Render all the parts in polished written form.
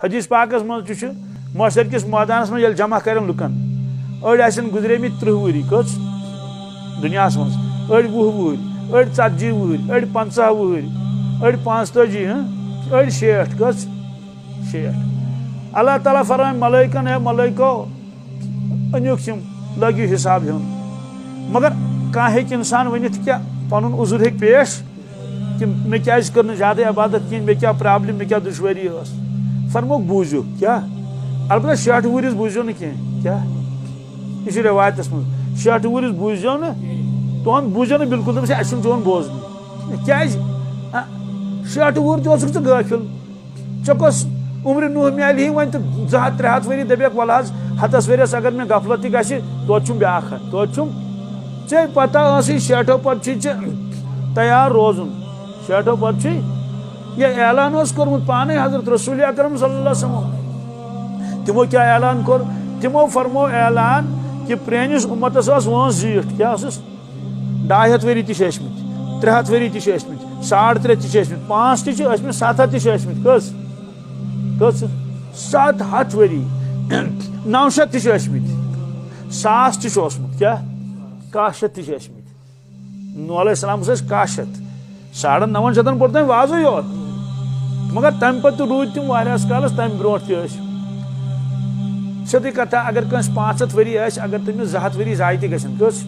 حدیث پاکس مجھ معاشر کس میدانس من یل جمع کرن لکن اڑ آسن گزریمت 30 وری کچھ دنیا من اڑ 20 وری اڑ 40 وری اڑ 50 وری اڑ 45 اڑ 60 کچھ 60 اللہ تعالیٰ فرمائے ملائکن ہے ملائکو انیوک لگو حساب ہون مگر کھانا ہیک انسان ونت کیا پن عذر ہیک پیش کہ مے کیاز کر زیادہ عبادت کہین مے کیا پرابلم مے کیا دشواری اس فرموک بوزو کیا البتہ 60 ورس بوزو نا کیا یہ روایت من 60 ورس بوزو نا تہن بوزو نا بالکل دس اچھا چون بوزن کیاز 60 وُہر تہ اوسُکھ ژٕ غٲفِل ژےٚ کۄس عمر نوح میلہِ ون تو 200-300 ؤری دپیک ول حظ 100 ؤرِیس اگر مےٚ غفلت تہِ گژھِ توتہِ چھُم بیٛاکھ ہتھ توتہِ چھُم ژےٚ پتہ ٲسٕے 60 پتہٕ چھُے ژےٚ تیار روزُن 60 پتہٕ چھُے یہ اعلان اوس کوٚرمُت پانے حضرت رسول اکرم صلی اللہ علیہ وسلم تمو کیا اعلان کوٚر تمو فرمو اعلان کہ پرٲنِس اُمتس ٲس وٲنٛس زیٖٹھ کیٛاہ ٲسٕس 200 ؤری تہِ چھِ ٲسمٕتۍ 300 ؤری تہِ چھِ ٲسمٕتۍ 350 تہِ چھِ ٲسمٕتۍ 5 تہِ چھِ ٲسمٕتۍ 700 تہِ چھِ ٲسمٕتۍ کٔژ 700 ؤری 900 تہِ چھِ ٲسمٕتۍ 1000 تہِ چھُ اوسمُت کیٛاہ 100 تہِ چھِ ٲسمٕتۍ نوح علیہ السلام ٲسۍ 100 950 پوٚر تٔمۍ وازٕے یوت مگر تمہِ پتہٕ تہِ روٗدۍ تِم واریاہس کالس تمہِ برونٛٹھ تہِ ٲسۍ سیٚودٕے کتھا اگر کٲنٛسہِ 500 ؤری آسہِ اگر تٔمِس 200 ؤری ضایہِ تہِ گژھن کٔژ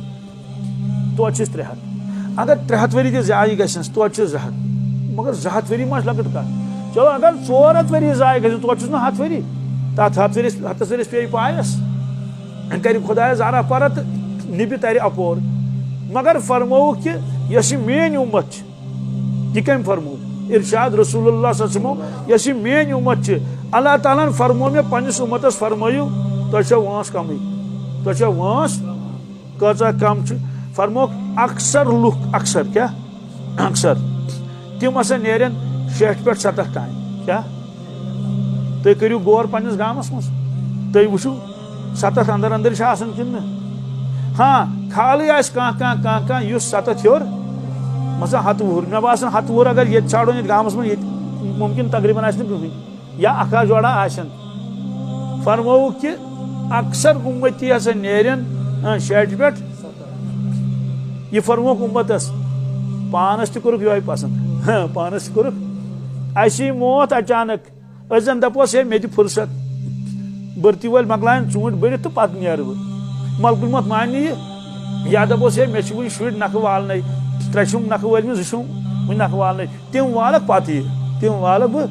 توتہِ چھِس 300 اگر 300 ؤری تہِ ضایہِ گژھنس توتہِ چھِس 200 مگر 200 ؤری ما چھِ لۄکٕٹ کتھ چلو اگر 400 ؤری ضایہِ گژھن توتہِ چھُس نہٕ 100 ؤری تتھ 100 ؤرِس پیٚیہِ پایس کرِ خۄدایس زارا پارا تہٕ نِبہِ ترِ اپور مگر فرمووُکھ کہ یۄس یہِ میٲنۍ اُمت چھِ یہ کم فرمو ارشاد رسول اللہ صلی اللہ علیہ وسلم یس میٲنۍ اُمت چھِ اللہ تعالیٰ ہن فرمو مےٚ پننس اُمتس فرمٲیِو تۄہہِ چھو وٲنٛس کمٕے تۄہہِ چھو وٲنٛس کۭژاہ کم چھِ فرموکھ اکثر لُکھ اکثر کیٛاہ اکثر تِم ہسا نیرن 60 پٮ۪ٹھ 70 تانۍ کیٛاہ تُہۍ کٔرِو غور پننس گامس منٛز تُہۍ وٕچھِو 70 انٛدر انٛدر چھا آسان کِنہٕ نہٕ ہاں خالٕے آسہِ کانٛہہ یُس 70 ہیوٚر مثلا 100 وُہُر مےٚ باسان 100 وُہُر اگر ییٚتہِ ژھانڈون ییٚتہِ گامس منٛز ییٚتہِ مُمکِن تقریٖبن آسہِ نہٕ کٕہٕنۍ یا اکھا جوڑا آسن فرمووُکھ کہ اکثر اُمتی ہسا نیرن 60 پٮ۪ٹھ یہ فرموکھ اُمتس پانس تہِ کوٚرُکھ یِہوے پسنٛد پانس تہِ کوٚرُکھ اَسہِ یی موت اچانک أسۍ زن دپوس ہے مےٚ دِ فُرست بٔرتی وٲلۍ مۄکلاین ژوٗنٛٹھۍ بٔرِتھ تہٕ پتہٕ نیرٕ بہٕ ملکُل مت مانہِ یہِ یا دپوس ہے مےٚ چھِ وُنہِ شُرۍ نکھٕ والنٕے 3 چھُم نکھٕ وٲلمٕتۍ 2 چھُم وُنہِ نکھٕ والنٕے تِم والکھ پتہٕ یہِ تِم والکھ بہٕ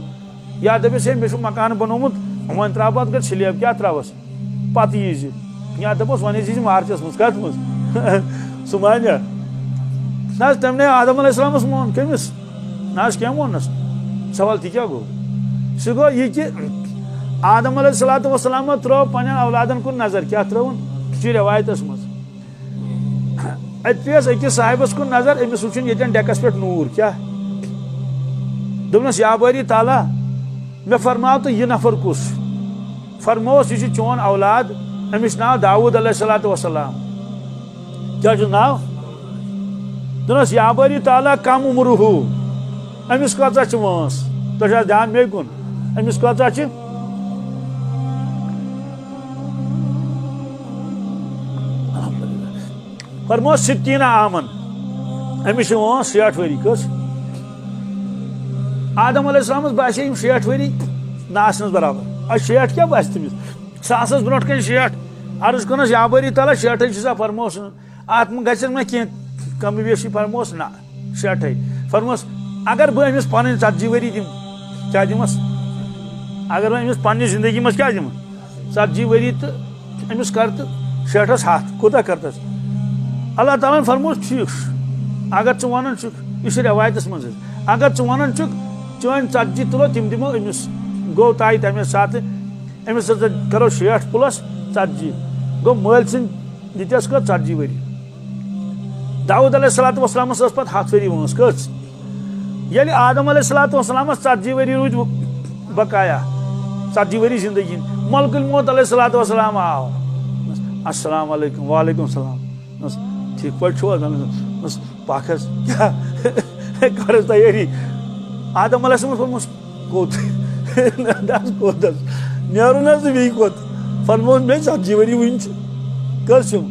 یا دپیس ہے مےٚ چھُ مکان بنومُت وۄنۍ تراو پتہٕ گۄڈٕ سلیب کیٛاہ تراوس پتہٕ یی زِ یا دپوس وۄنۍ ٲسۍ زِ مارچس منٛز کتھ منٛز سُہ مانیا نہ حظ تٔمۍ نے آدم علیہ السلامس مون کٔمِس نہ حظ کیٚنٛہہ ووٚننس سوال تہِ کیٛاہ گوٚو سُہ گوٚو یہِ کہ آدم علیہ الصلوۃ والسلام ترٲو پننٮ۪ن اولادن کُن نظر کیٛاہ ترٲوُن یہِ چھُ رٮ۪وایتس منٛز اتہِ پیٚیس أکِس صاحبس کُن نظر أمِس وٕچھُن ییٚتٮ۪ن ڈیکس پٮ۪ٹھ نوٗر کیٛاہ دوٚپنس یا بٲری تعالیٰ مےٚ فرماو تہٕ یہِ نفر کُس فرمووس یہِ چھُ چون اولاد أمِس چھُ ناو داوٗد علیہ الصلوۃ والسلام کیٛاہ چھُس ناو دوٚپنس یا بٲری تعالیٰ کم عمرُہ أمِس کۭژاہ چھِ وٲنٛس تۄہہِ چھُ حظ دھیان مے کُن أمِس کۭژاہ چھِ فرمووس 60 عامن أمِس چھِ وٲنٛس 60 ؤری کٔژ آدم علیہ السلامس باسے یِم 60 ؤری نہ آسنس برابر 60 کیٛاہ باسہِ تٔمِس ساسس برونٛٹھ کَنہِ 60 عرض کٔرنس یا بٲری تعالیٰ 60 چھِ سا فرمووس اتھ گژھن مےٚ کینٛہہ کمی بیشی فرمووس نہ 60 فرمووس اگر بہٕ أمِس پنٕنۍ 40 ؤری دِمہٕ کیٛاہ دِمس اگر بہٕ أمِس پننہِ زندگی منٛز کیٛاہ دِمہٕ 40 ؤری تہٕ أمِس کر تہٕ 60 100 کوٗتاہ کرتس اللہ تعالیٰ ہن فرمووس ٹھیٖک چھُ اگر ژٕ ونان چھُکھ یہِ چھُ رٮ۪وایتس منٛز حظ اگر ژٕ ونان چھُکھ چٲنۍ 40 تُلو تِم دِمو أمِس گوٚو تایہِ تمے ساتہٕ أمِس ہسا کرو 60 پلس 40 گوٚو مٲلۍ سٕنٛدۍ دِتیس کٔژ 40 ؤری داوٗد علیہ الصلوۃ والسلامس ٲس پتہٕ 100 ؤری وٲنٛس کٔژ ییٚلہِ آدم علیہ الصلوۃ والسلامس 40 ؤری روٗدۍ بقایا 40 ؤری زندگی ملکُل موت علیہ الصلوۃ والسلام آو السلام علیکم وعلیکم السلام ٹھیٖک پٲٹھۍ چھُو حظ پاک حظ کیٛاہ کر حظ تیٲری آدم علیہ السلام فرمووس کوٚت کوتس نیرن حظ بیٚیہِ کوٚت فرموس مے 40 ؤری وٕنہِ چھِ کٔژ چھِم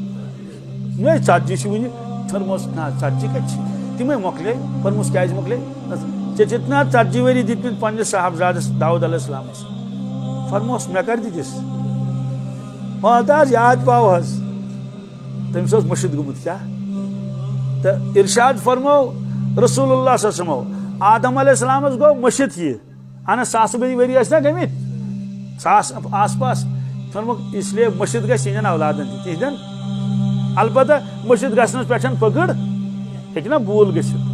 مے 40 چھِ وٕنہِ فرموس نہ 40 کتہِ چھِ تِمے مۄکلے فرموس کیازِ مۄکلے ژےٚ چھِتھ نہ 40 ؤری دِتمٕتۍ پننِس صاحبزادس داود علیہ السلامس فرموس مےٚ کر دِتِس مان تہٕ حظ یاد پاو حظ تٔمِس اوس مٔشِد گوٚمُت کیٛاہ تہٕ ارشاد فرمو رسول اللہ صلی اللہ علیہ وسلم آدم علیہ السلامس گوٚو مٔشِد یہِ اہن ساسہٕ بٔدی ؤری ٲسۍ نا گٔمٕتۍ 100 آس پاس فرمو اس لیے مٔشِد گژھِ تِہنٛدٮ۪ن اولادن تہِ تِہنٛدٮ۪ن البتہ مٔشِد گژھنس پٮ۪ٹھ پٔکٕر ہیٚکہِ نا بوٗل گٔژھِتھ